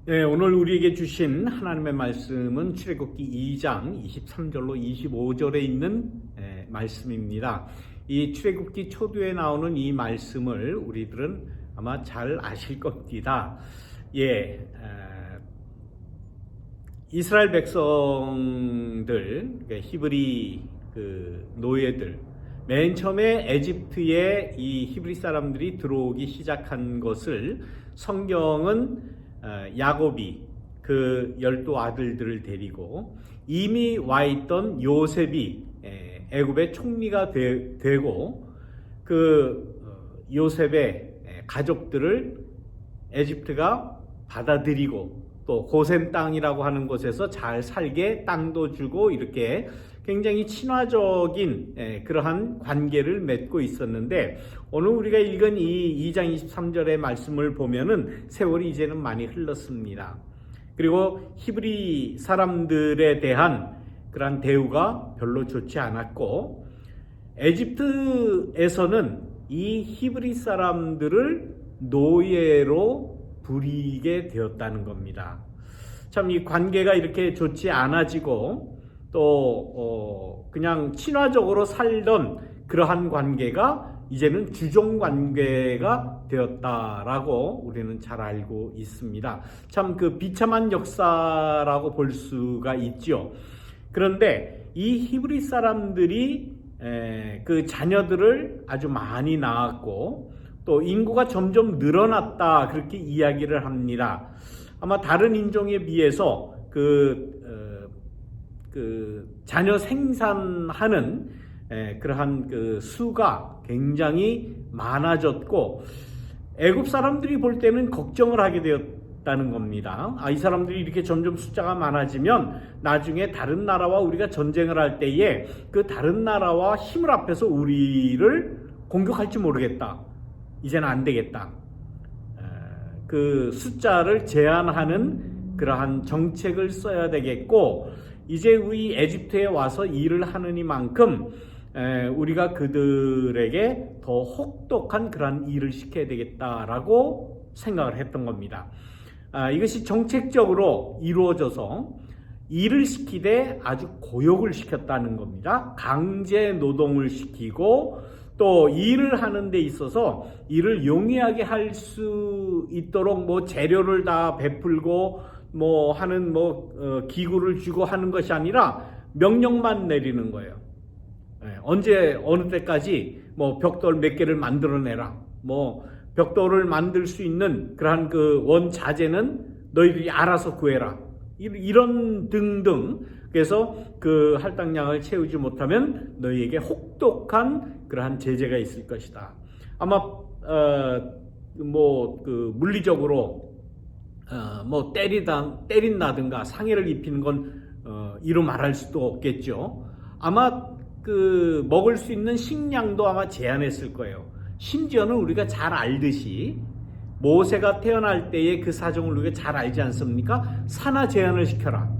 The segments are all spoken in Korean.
네, 오늘 우리에게 주신 하나님의 말씀은 출애굽기 2장 23절로 25절에 있는 말씀입니다. 이 출애굽기 초두에 나오는 이 말씀을 우리들은 아마 잘 아실 겁니다. 이스라엘 백성들, 히브리 노예들, 맨 처음에 에집트에 이 히브리 사람들이 들어오기 시작한 것을 성경은 야곱이 그 12 아들들을 데리고 이미 와 있던 요셉이 애굽의 총리가 되고 그 요셉의 가족들을 에집트가 받아들이고 또 고센 땅이라고 하는 곳에서 잘 살게 땅도 주고 이렇게 굉장히 친화적인 그러한 관계를 맺고 있었는데, 오늘 우리가 읽은 이 2장 23절의 말씀을 보면은 세월이 이제는 많이 흘렀습니다. 그리고 히브리 사람들에 대한 그러한 대우가 별로 좋지 않았고, 에집트에서는 이 히브리 사람들을 노예로 부리게 되었다는 겁니다. 참 이 관계가 이렇게 좋지 않아지고 또 그냥 친화적으로 살던 그러한 관계가 이제는 주종 관계가 되었다라고 우리는 잘 알고 있습니다. 참 그 비참한 역사라고 볼 수가 있죠. 그런데 이 히브리 사람들이 그 자녀들을 아주 많이 낳았고 또 인구가 점점 늘어났다, 그렇게 이야기를 합니다. 아마 다른 인종에 비해서 그 자녀 생산하는 그러한 그 수가 굉장히 많아졌고, 애굽 사람들이 볼 때는 걱정을 하게 되었다는 겁니다. 이 사람들이 이렇게 점점 숫자가 많아지면 나중에 다른 나라와 우리가 전쟁을 할 때에 그 다른 나라와 힘을 합해서 우리를 공격할지 모르겠다. 이제는 안 되겠다. 그 숫자를 제한하는 그러한 정책을 써야 되겠고, 이제 우리 에집트에 와서 일을 하느니만큼 우리가 그들에게 더 혹독한 그러한 일을 시켜야 되겠다라고 생각을 했던 겁니다. 이것이 정책적으로 이루어져서 일을 시키되 아주 고역을 시켰다는 겁니다. 강제 노동을 시키고 또 일을 하는 데 있어서 일을 용이하게 할 수 있도록 뭐 재료를 다 베풀고 뭐 하는 기구를 주고 하는 것이 아니라 명령만 내리는 거예요. 언제 어느 때까지 뭐 벽돌 몇 개를 만들어내라, 뭐 벽돌을 만들 수 있는 그러한 그 원자재는 너희들이 알아서 구해라, 이런 등등. 그래서 그 할당량을 채우지 못하면 너희에게 혹독한 그러한 제재가 있을 것이다. 아마 물리적으로 뭐 때린다든가 상해를 입히는 건 이루 말할 수도 없겠죠. 아마 그 먹을 수 있는 식량도 아마 제한했을 거예요. 심지어는 우리가 잘 알듯이 모세가 태어날 때의 그 사정을 우리가 잘 알지 않습니까? 산하 제한을 시켜라.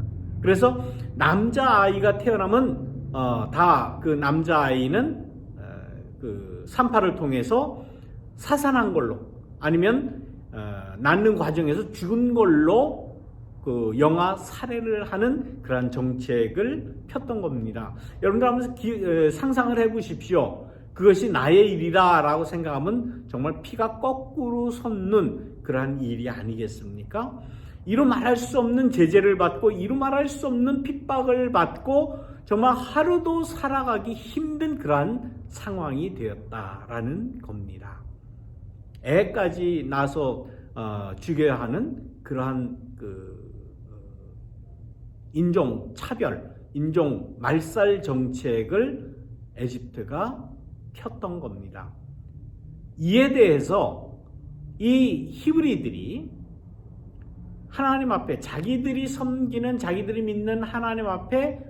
그래서 남자아이가 태어나면 다 그 남자아이는 그 산파를 통해서 사산한 걸로, 아니면 낳는 과정에서 죽은 걸로 그 영아 살해를 하는 그러한 정책을 폈던 겁니다. 여러분들 한번 상상을 해보십시오. 그것이 나의 일이다 라고 생각하면 정말 피가 거꾸로 솟는 그러한 일이 아니겠습니까? 이루 말할 수 없는 제재를 받고 이루 말할 수 없는 핍박을 받고 정말 하루도 살아가기 힘든 그러한 상황이 되었다라는 겁니다. 애까지 낳아서 죽여야 하는 그러한 인종 차별, 인종 말살 정책을 에집트가 폈던 겁니다. 이에 대해서 이 히브리들이 하나님 앞에, 자기들이 섬기는, 자기들이 믿는 하나님 앞에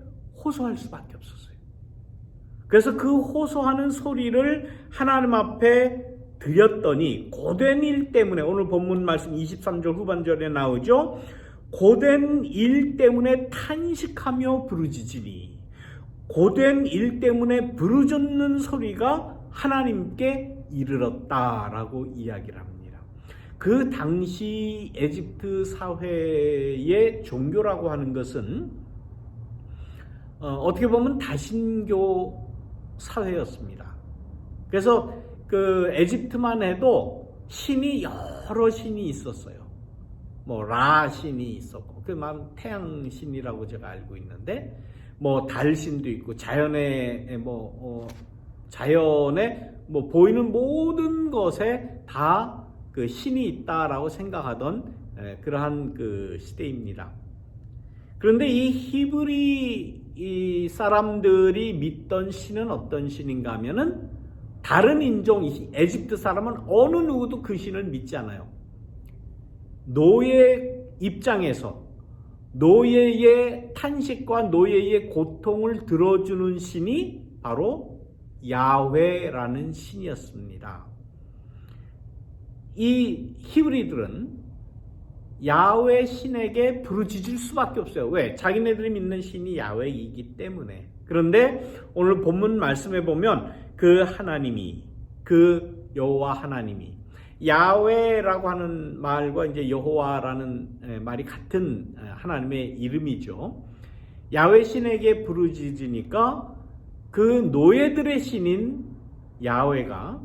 호소할 수밖에 없었어요. 그래서 그 호소하는 소리를 하나님 앞에 드렸더니 고된 일 때문에, 오늘 본문 말씀 23절 후반절에 나오죠. 고된 일 때문에 탄식하며 부르짖으니, 고된 일 때문에 부르짖는 소리가 하나님께 이르렀다라고 이야기를 합니다. 그 당시 에집트 사회의 종교라고 하는 것은 어떻게 보면 다신교 사회였습니다. 그래서 그 에집트만 해도 신이 여러 신이 있었어요. 뭐 라 신이 있었고, 그만 태양 신이라고 제가 알고 있는데, 뭐 달 신도 있고, 자연의 보이는 모든 것에 다 그 신이 있다라고 생각하던 그러한 그 시대입니다. 그런데 이 히브리 사람들이 믿던 신은 어떤 신인가 하면은, 다른 인종, 에집트 사람은 어느 누구도 그 신을 믿지 않아요. 노예 입장에서 노예의 탄식과 노예의 고통을 들어주는 신이 바로 야훼라는 신이었습니다. 이 히브리들은 야훼 신에게 부르짖을 수밖에 없어요. 왜? 자기네들이 믿는 신이 야훼이기 때문에. 그런데 오늘 본문 말씀에 보면 그 하나님이, 그 여호와 하나님이, 야훼라고 하는 말과 이제 여호와라는 말이 같은 하나님의 이름이죠. 야훼 신에게 부르짖으니까 그 노예들의 신인 야훼가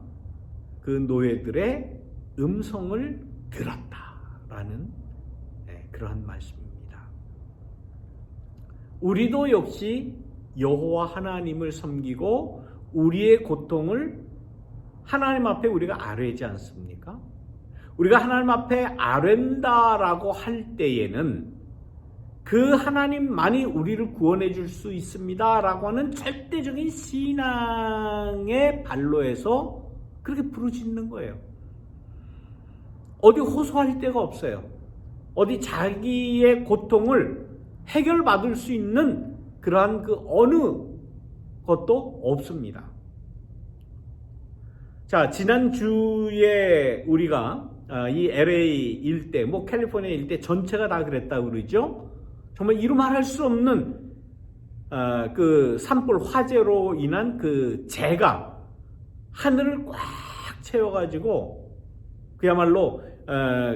그 노예들의 음성을 들었다라는 그러한 말씀입니다. 우리도 역시 여호와 하나님을 섬기고 우리의 고통을 하나님 앞에 우리가 아뢰지 않습니까? 우리가 하나님 앞에 아뢰다라고 할 때에는 그 하나님만이 우리를 구원해 줄 수 있습니다라고 하는 절대적인 신앙의 발로에서 그렇게 부르짖는 거예요. 어디 호소할 데가 없어요. 어디 자기의 고통을 해결받을 수 있는 그러한 그 어느 것도 없습니다. 자, 지난주에 우리가 이 LA 일대, 캘리포니아 일대 전체가 다 그랬다고 그러죠. 정말 이루 말할 수 없는 그 산불 화재로 인한 그 재가 하늘을 꽉 채워가지고 그야말로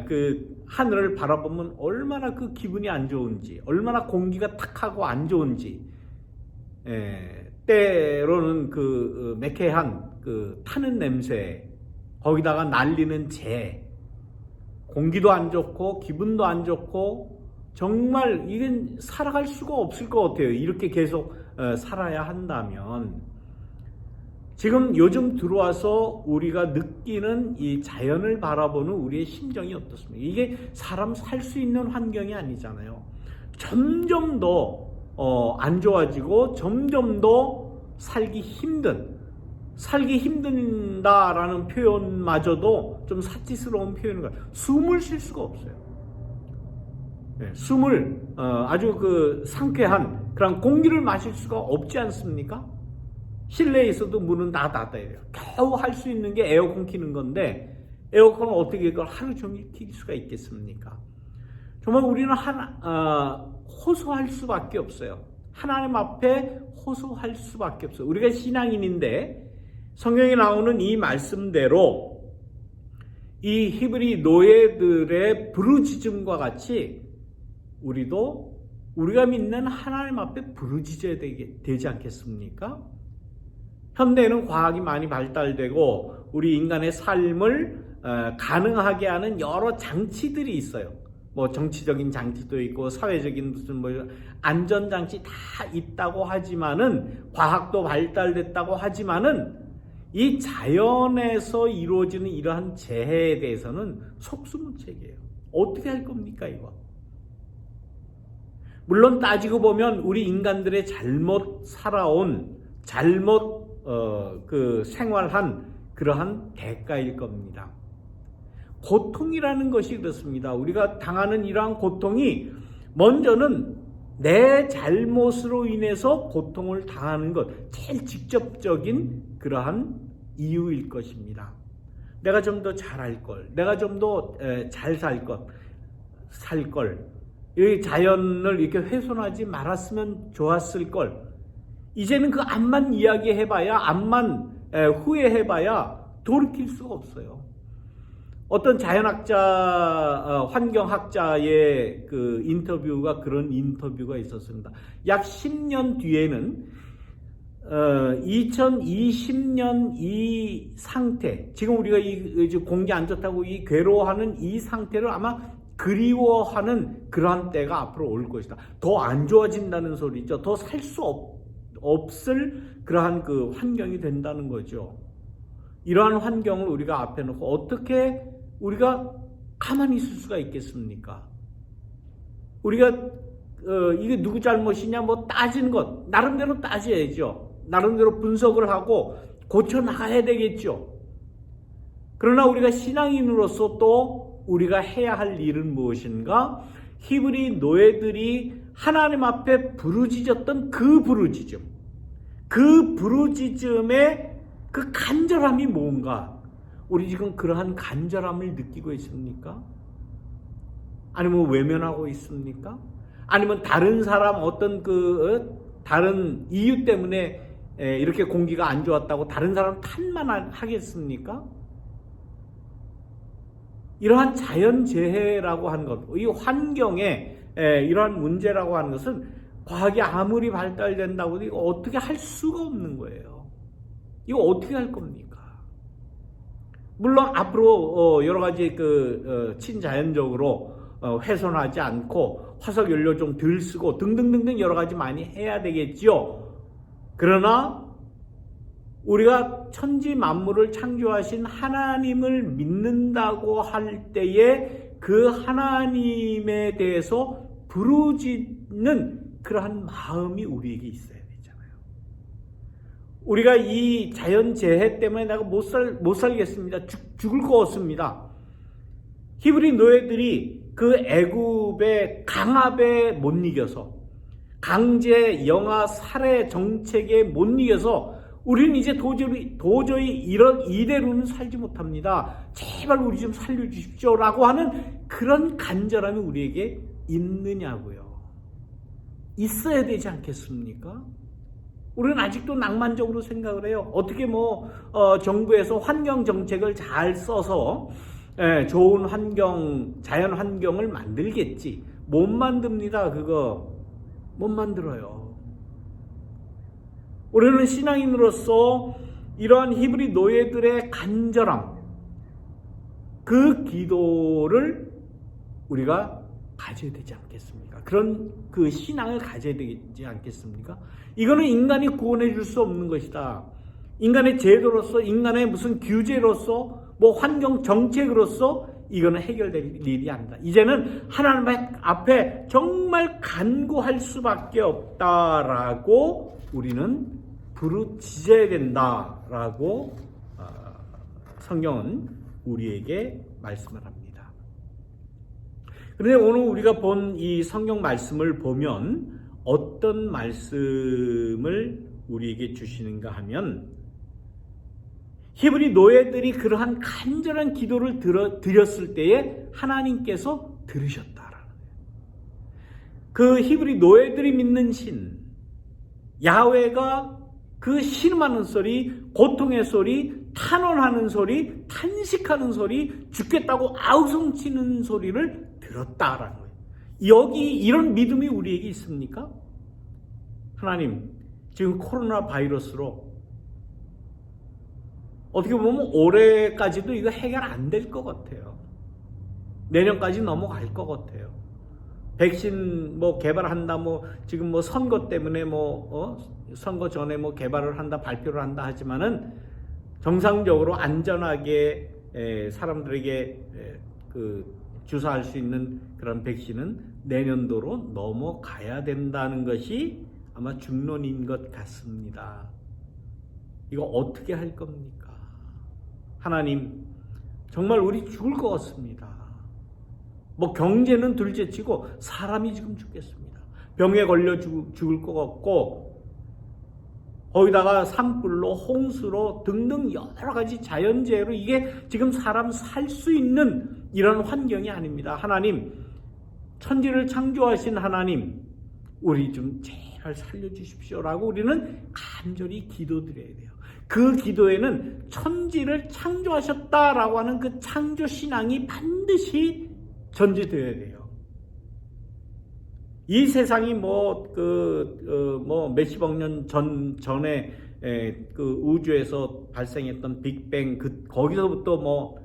그 하늘을 바라보면 얼마나 그 기분이 안 좋은지, 얼마나 공기가 탁하고 안 좋은지, 때로는 그 매캐한 그 타는 냄새, 거기다가 날리는 재, 공기도 안 좋고 기분도 안 좋고 정말 이건 살아갈 수가 없을 것 같아요. 이렇게 계속 살아야 한다면. 지금 요즘 들어와서 우리가 느끼는 이 자연을 바라보는 우리의 심정이 어떻습니까? 이게 사람 살 수 있는 환경이 아니잖아요. 점점 더 안 좋아지고 점점 더 살기 힘든다라는 표현마저도 좀 사치스러운 표현인 거예요. 숨을 쉴 수가 없어요. 숨을 아주 그 상쾌한 그런 공기를 마실 수가 없지 않습니까? 실내에 있어도 문은 다 닫아야 겨우 할 수 있는 게 에어컨 키는 건데 에어컨을 어떻게 그걸 하루 종일 킬 수가 있겠습니까? 정말 우리는 호소할 수밖에 없어요. 하나님 앞에 호소할 수밖에 없어요. 우리가 신앙인인데 성경에 나오는 이 말씀대로 이 히브리 노예들의 부르짖음과 같이 우리가 믿는 하나님 앞에 부르짖어야 되지 않겠습니까? 현대에는 과학이 많이 발달되고 우리 인간의 삶을 가능하게 하는 여러 장치들이 있어요. 정치적인 장치도 있고 사회적인 무슨 안전장치 다 있다고 하지만은, 과학도 발달됐다고 하지만은 이 자연에서 이루어지는 이러한 재해에 대해서는 속수무책이에요. 어떻게 할 겁니까 이거? 물론 따지고 보면 우리 인간들의 잘못 살아온, 잘못 생활한 그러한 대가일 겁니다. 고통이라는 것이 그렇습니다. 우리가 당하는 이러한 고통이 먼저는 내 잘못으로 인해서 고통을 당하는 것, 제일 직접적인 그러한 이유일 것입니다. 내가 좀 더 잘할 걸, 내가 좀 더 잘 살 걸, 이 자연을 이렇게 훼손하지 말았으면 좋았을 걸. 이제는 그 암만 이야기해봐야, 암만 후회해봐야 돌이킬 수가 없어요. 어떤 자연학자, 환경학자의 그 인터뷰가 그런 인터뷰가 있었습니다. 약 10년 뒤에는 2020년 이 상태, 지금 우리가 이 공기 안 좋다고 이 괴로워하는 이 상태를 아마 그리워하는 그러한 때가 앞으로 올 것이다. 더 안 좋아진다는 소리죠. 더 살 수 없을 그러한 그 환경이 된다는 거죠. 이러한 환경을 우리가 앞에 놓고 어떻게 우리가 가만히 있을 수가 있겠습니까? 우리가 이게 누구 잘못이냐 뭐 따지는 것 나름대로 따져야죠. 나름대로 분석을 하고 고쳐 나가야 되겠죠. 그러나 우리가 신앙인으로서 또 우리가 해야 할 일은 무엇인가? 히브리 노예들이 하나님 앞에 부르짖었던 그 부르짖음의 그 간절함이 뭔가? 우리 지금 그러한 간절함을 느끼고 있습니까? 아니면 외면하고 있습니까? 아니면 다른 사람 어떤 다른 이유 때문에 이렇게 공기가 안 좋았다고 다른 사람 탓만 하겠습니까? 이러한 자연재해라고 하는 것, 이 환경에 이러한 문제라고 하는 것은 과학이 아무리 발달된다고 해도 이거 어떻게 할 수가 없는 거예요. 이거 어떻게 할 겁니까? 물론 앞으로 여러 가지 친자연적으로 훼손하지 않고 화석 연료 좀 덜 쓰고 등등등등 여러 가지 많이 해야 되겠지요. 그러나 우리가 천지 만물을 창조하신 하나님을 믿는다고 할 때에 그 하나님에 대해서 부르짖는 그러한 마음이 우리에게 있어야 되잖아요. 우리가 이 자연재해 때문에 내가 못 살겠습니다. 죽을 것 같습니다. 히브리 노예들이 그 애굽의 강압에 못 이겨서 강제 영아 살해 정책에 못 이겨서 우리는 이제 도저히 이대로는 살지 못합니다. 제발 우리 좀 살려주십시오 라고 하는 그런 간절함이 우리에게 있느냐고요. 있어야 되지 않겠습니까? 우리는 아직도 낭만적으로 생각을 해요. 어떻게 정부에서 환경 정책을 잘 써서 좋은 자연 환경을 만들겠지. 못 만듭니다. 그거 못 만들어요. 우리는 신앙인으로서 이러한 히브리 노예들의 간절함, 그 기도를 우리가 가져야 되지 않겠습니까? 그런 그 신앙을 가져야 되지 않겠습니까? 이거는 인간이 구원해 줄 수 없는 것이다. 인간의 제도로서, 인간의 무슨 규제로서, 환경 정책으로서 이거는 해결될 일이 아니다. 이제는 하나님 앞에 정말 간구할 수밖에 없다라고 우리는 부르짖어야 된다라고 성경은 우리에게 말씀을 합니다. 그런데 오늘 우리가 본 이 성경 말씀을 보면 어떤 말씀을 우리에게 주시는가 하면 히브리 노예들이 그러한 간절한 기도를 드렸을 때에 하나님께서 들으셨다라는 거예요. 그 히브리 노예들이 믿는 신 야훼가 그 신음하는 소리, 고통의 소리, 탄원하는 소리, 탄식하는 소리, 죽겠다고 아우성치는 소리를 들었다라는 거예요. 여기 이런 믿음이 우리에게 있습니까? 하나님, 지금 코로나 바이러스로 어떻게 보면 올해까지도 이거 해결 안 될 것 같아요. 내년까지 넘어갈 것 같아요. 백신 개발한다, 지금 선거 때문에 선거 전에 개발을 한다, 발표를 한다 하지만은 정상적으로 안전하게 사람들에게 주사할 수 있는 그런 백신은 내년도로 넘어가야 된다는 것이 아마 중론인 것 같습니다. 이거 어떻게 할 겁니까? 하나님, 정말 우리 죽을 것 같습니다. 경제는 둘째치고 사람이 지금 죽겠습니다. 병에 걸려 죽을 것 같고 거기다가 산불로 홍수로 등등 여러 가지 자연재해로 이게 지금 사람 살 수 있는 이런 환경이 아닙니다. 하나님, 천지를 창조하신 하나님, 우리 좀 제발 살려주십시오라고 우리는 간절히 기도드려야 돼요. 그 기도에는 천지를 창조하셨다라고 하는 그 창조 신앙이 반드시 전제되어야 돼요. 이 세상이 몇십억 년 전에 그 우주에서 발생했던 빅뱅 거기서부터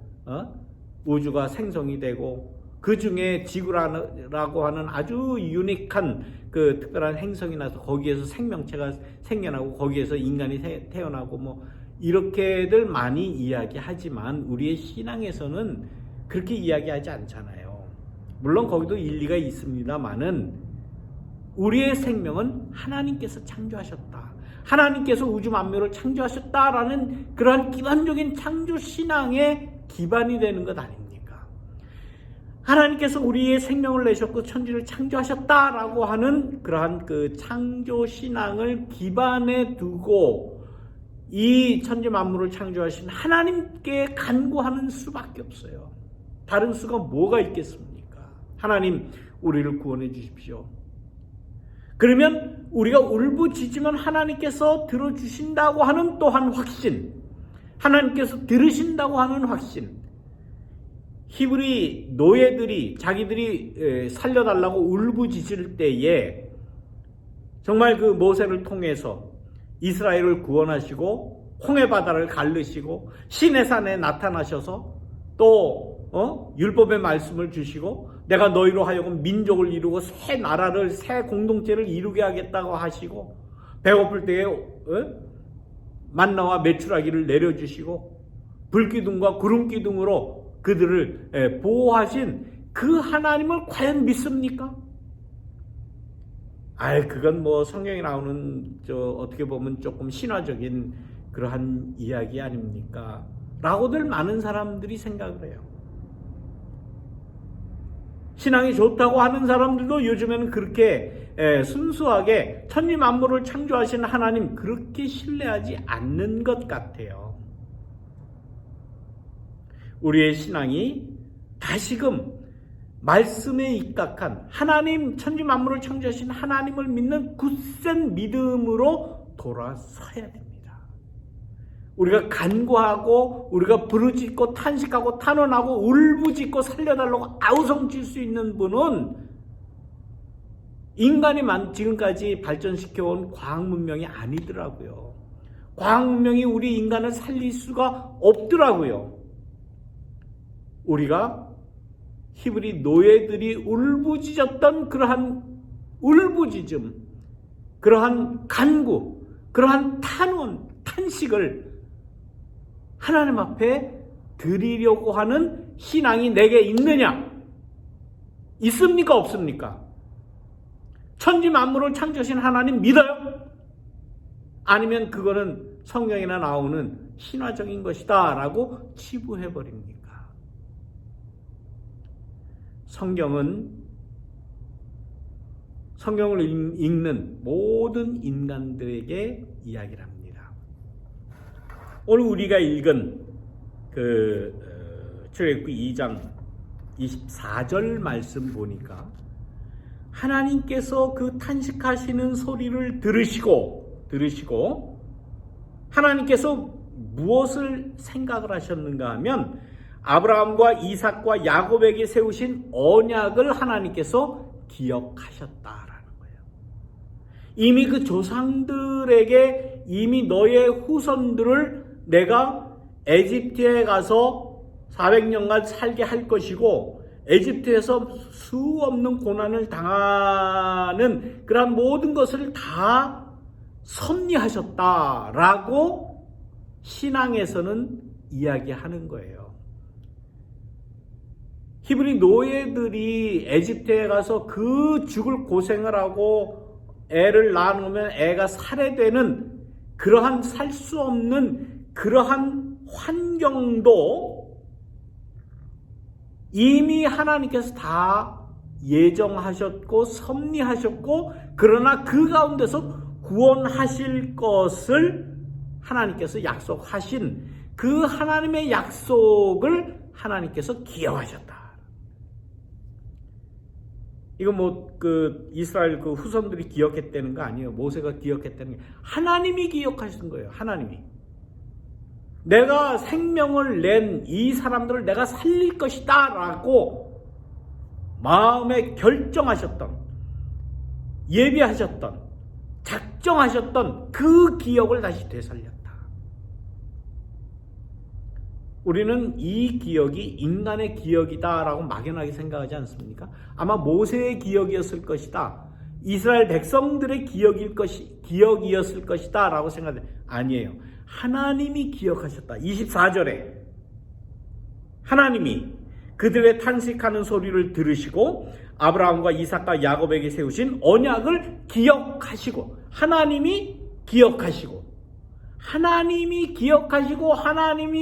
우주가 생성이 되고 그 중에 지구라고 하는 아주 유니크한 그 특별한 행성이 나서 거기에서 생명체가 생겨나고 거기에서 인간이 태어나고 이렇게들 많이 이야기하지만 우리의 신앙에서는 그렇게 이야기하지 않잖아요. 물론 거기도 일리가 있습니다만은 우리의 생명은 하나님께서 창조하셨다. 하나님께서 우주 만물을 창조하셨다라는 그러한 기본적인 창조 신앙의 기반이 되는 것 아닙니까? 하나님께서 우리의 생명을 내셨고 천지를 창조하셨다라고 하는 그러한 그 창조 신앙을 기반에 두고 이 천지 만물을 창조하신 하나님께 간구하는 수밖에 없어요. 다른 수가 뭐가 있겠습니까? 하나님, 우리를 구원해 주십시오. 그러면 우리가 울부짖으면 하나님께서 들어주신다고 하는 또한 확신, 하나님께서 들으신다고 하는 확신. 히브리 노예들이 자기들이 살려달라고 울부짖을 때에 정말 그 모세를 통해서 이스라엘을 구원하시고 홍해 바다를 가르시고 시내산에 나타나셔서 또 율법의 말씀을 주시고 내가 너희로 하여금 민족을 이루고 새 나라를 새 공동체를 이루게 하겠다고 하시고 배고플 때에 만나와 메추라기를 내려주시고 불기둥과 구름기둥으로 그들을 보호하신 그 하나님을 과연 믿습니까? 그건 성경에 나오는 어떻게 보면 조금 신화적인 그러한 이야기 아닙니까? 라고들 많은 사람들이 생각을 해요. 신앙이 좋다고 하는 사람들도 요즘에는 그렇게 순수하게 천지 만물을 창조하신 하나님 그렇게 신뢰하지 않는 것 같아요. 우리의 신앙이 다시금 말씀에 입각한 하나님, 천지 만물을 창조하신 하나님을 믿는 굳센 믿음으로 돌아서야 됩니다. 우리가 간구하고 우리가 부르짖고 탄식하고 탄원하고 울부짖고 살려달라고 아우성칠 수 있는 분은 인간이 지금까지 발전시켜온 과학 문명이 아니더라고요. 과학 문명이 우리 인간을 살릴 수가 없더라고요. 우리가 히브리 노예들이 울부짖었던 그러한 울부짖음, 그러한 간구, 그러한 탄원, 탄식을 하나님 앞에 드리려고 하는 신앙이 내게 있느냐? 있습니까? 없습니까? 천지 만물을 창조하신 하나님 믿어요? 아니면 그거는 성경에나 나오는 신화적인 것이다 라고 치부해버립니까? 성경을 읽는 모든 인간들에게 이야기를 합니다. 오늘 우리가 읽은 출애굽기 2장 24절 말씀 보니까 하나님께서 그 탄식하시는 소리를 들으시고 하나님께서 무엇을 생각을 하셨는가 하면 아브라함과 이삭과 야곱에게 세우신 언약을 하나님께서 기억하셨다라는 거예요. 이미 그 조상들에게 이미 너의 후손들을 내가 에집트에 가서 400년간 살게 할 것이고 에집트에서 수 없는 고난을 당하는 그런 모든 것을 다 섭리하셨다라고 신앙에서는 이야기하는 거예요. 히브리 노예들이 에집트에 가서 그 죽을 고생을 하고 애를 낳아놓으면 애가 살해되는 그러한 살 수 없는 그러한 환경도 이미 하나님께서 다 예정하셨고 섭리하셨고 그러나 그 가운데서 구원하실 것을 하나님께서 약속하신 그 하나님의 약속을 하나님께서 기억하셨다. 이거 이스라엘 그 후손들이 기억했다는 거 아니에요. 모세가 기억했다는 게 하나님이 기억하신 거예요. 하나님이. 내가 생명을 낸 이 사람들을 내가 살릴 것이다 라고 마음에 결정하셨던, 예비하셨던, 작정하셨던 그 기억을 다시 되살렸다. 우리는 이 기억이 인간의 기억이다 라고 막연하게 생각하지 않습니까? 아마 모세의 기억이었을 것이다, 이스라엘 백성들의 기억이었을 것이다 라고 생각해요. 아니에요. 하나님이 기억하셨다. 24절에 하나님이 그들의 탄식하는 소리를 들으시고 아브라함과 이삭과 야곱에게 세우신 언약을 기억하시고, 하나님이 기억하시고, 하나님이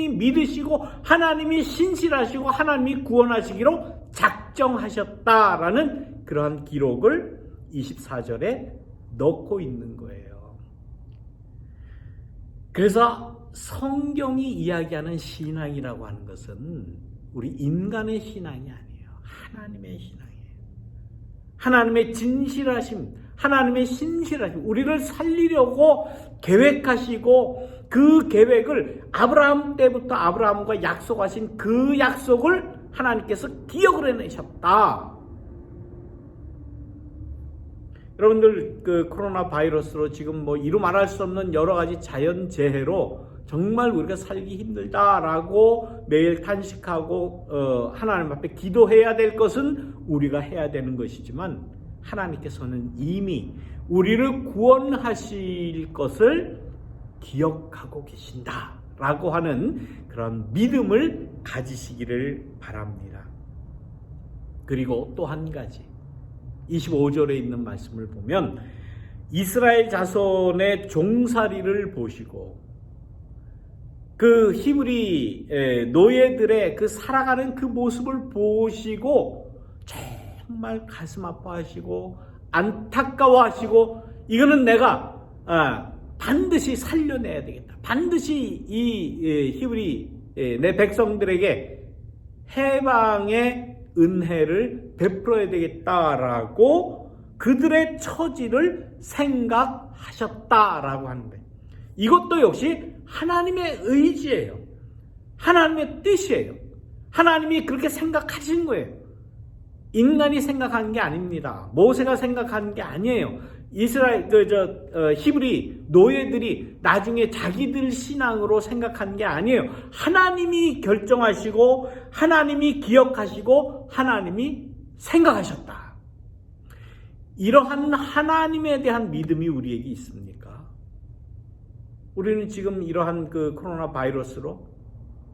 믿으시고, 하나님이 신실하시고, 하나님이 구원하시기로 작정하셨다라는 그러한 기록을 24절에 넣고 있는 거예요. 그래서 성경이 이야기하는 신앙이라고 하는 것은 우리 인간의 신앙이 아니에요. 하나님의 신앙이에요. 하나님의 진실하심, 하나님의 신실하심, 우리를 살리려고 계획하시고 그 계획을 아브라함 때부터 아브라함과 약속하신 그 약속을 하나님께서 기억을 해내셨다. 여러분들, 그 코로나 바이러스로 지금 뭐 이루 말할 수 없는 여러 가지 자연재해로 정말 우리가 살기 힘들다라고 매일 탄식하고 하나님 앞에 기도해야 될 것은 우리가 해야 되는 것이지만, 하나님께서는 이미 우리를 구원하실 것을 기억하고 계신다라고 하는 그런 믿음을 가지시기를 바랍니다. 그리고 또 한 가지, 25절에 있는 말씀을 보면 이스라엘 자손의 종살이를 보시고 그 히브리 노예들의 그 살아가는 그 모습을 보시고 정말 가슴 아파하시고 안타까워하시고, 이거는 내가 반드시 살려내야 되겠다, 반드시 이 히브리 내 백성들에게 해방의 은혜를 베풀어야 되겠다라고 그들의 처지를 생각하셨다라고 하는데, 이것도 역시 하나님의 의지예요. 하나님의 뜻이에요. 하나님이 그렇게 생각하신 거예요. 인간이 생각하는 게 아닙니다. 모세가 생각하는 게 아니에요. 이스라엘 히브리 노예들이 나중에 자기들 신앙으로 생각한 게 아니에요. 하나님이 결정하시고, 하나님이 기억하시고, 하나님이 생각하셨다. 이러한 하나님에 대한 믿음이 우리에게 있습니까? 우리는 지금 이러한 그 코로나 바이러스로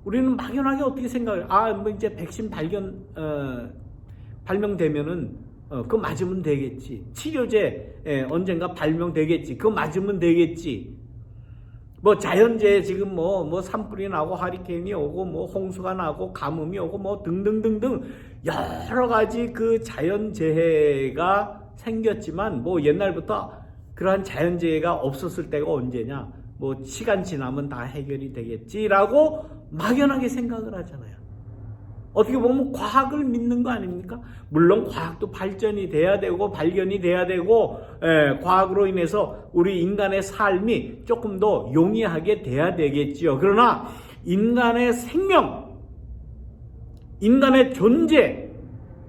우리는 막연하게 어떻게 생각해요? 뭐 이제 백신 발명되면은 그거 맞으면 되겠지. 치료제 언젠가 발명되겠지. 그거 맞으면 되겠지. 뭐 자연재해 지금 뭐 산불이 나고 하리케인이 오고 뭐 홍수가 나고 가뭄이 오고 뭐 등등등등 여러 가지 그 자연재해가 생겼지만, 뭐 옛날부터 그러한 자연재해가 없었을 때가 언제냐? 뭐 시간 지나면 다 해결이 되겠지라고 막연하게 생각을 하잖아요. 어떻게 보면 과학을 믿는 거 아닙니까? 물론 과학도 발전이 돼야 되고 발견이 돼야 되고, 과학으로 인해서 우리 인간의 삶이 조금 더 용이하게 돼야 되겠지요. 그러나 인간의 생명, 인간의 존재,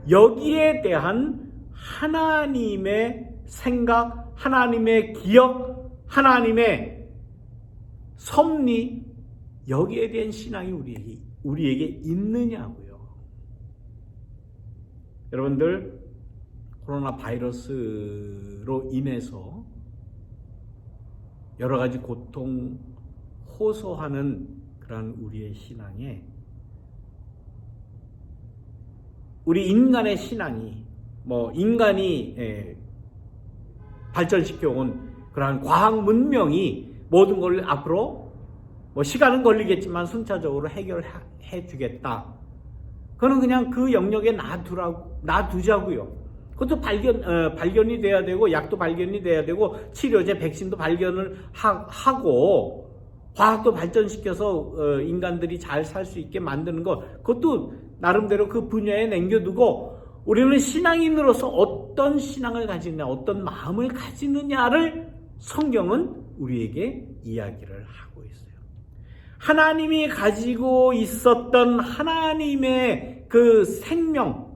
여기에 대한 하나님의 생각, 하나님의 기억, 하나님의 섭리, 여기에 대한 신앙이 우리에게 있느냐고요. 여러분들, 코로나 바이러스로 인해서 여러 가지 고통 호소하는 그런 우리의 신앙에, 우리 인간의 신앙이 뭐 인간이 발전시켜온 그러한 과학 문명이 모든 걸 앞으로 뭐 시간은 걸리겠지만 순차적으로 해결해 주겠다. 그거는 그냥 그 영역에 놔두자고요. 그것도 발견이 돼야 되고, 약도 발견이 돼야 되고, 치료제, 백신도 발견을 하고, 과학도 발전시켜서 인간들이 잘 살 수 있게 만드는 것, 그것도 나름대로 그 분야에 남겨두고, 우리는 신앙인으로서 어떤 신앙을 가지느냐, 어떤 마음을 가지느냐를 성경은 우리에게 이야기를 하고 있어요. 하나님이 가지고 있었던 하나님의 그 생명,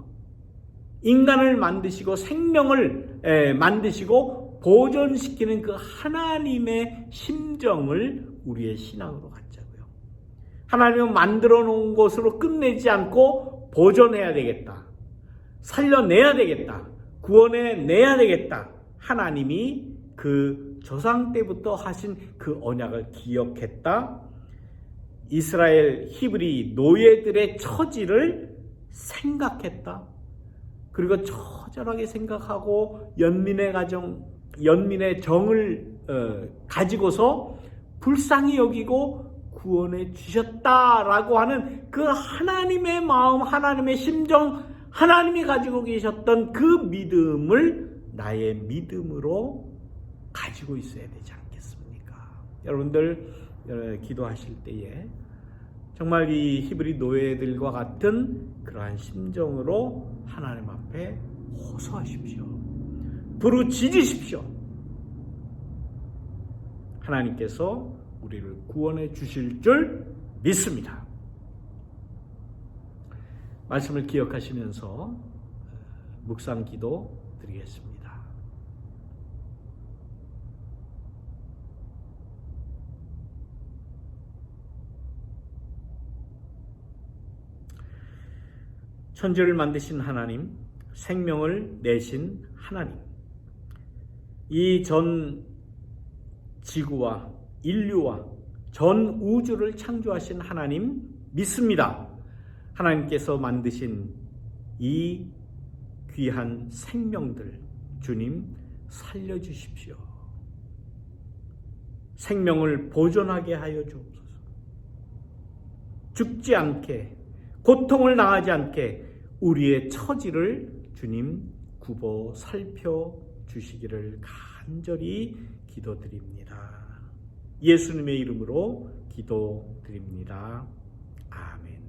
인간을 만드시고 생명을 만드시고 보존시키는 그 하나님의 심정을 우리의 신앙으로 갖자고요. 하나님은 만들어 놓은 것으로 끝내지 않고 보존해야 되겠다. 살려내야 되겠다. 구원해내야 되겠다. 하나님이 그 조상 때부터 하신 그 언약을 기억했다. 이스라엘 히브리 노예들의 처지를 생각했다. 그리고 처절하게 생각하고 연민의 정을 가지고서 불쌍히 여기고 구원해 주셨다라고 하는 그 하나님의 마음, 하나님의 심정, 하나님이 가지고 계셨던 그 믿음을 나의 믿음으로 가지고 있어야 되지 않겠습니까? 여러분들 기도하실 때에 정말 이 히브리 노예들과 같은 그러한 심정으로 하나님 앞에 호소하십시오. 부르짖으십시오. 하나님께서 우리를 구원해 주실 줄 믿습니다. 말씀을 기억하시면서 묵상 기도 드리겠습니다. 천지를 만드신 하나님, 생명을 내신 하나님, 이 전 지구와 인류와 전 우주를 창조하신 하나님 믿습니다. 하나님께서 만드신 이 귀한 생명들 주님 살려주십시오. 생명을 보존하게 하여 주옵소서. 죽지 않게, 고통을 당하지 않게 우리의 처지를 주님 굽어 살펴주시기를 간절히 기도드립니다. 예수님의 이름으로 기도드립니다. 아멘.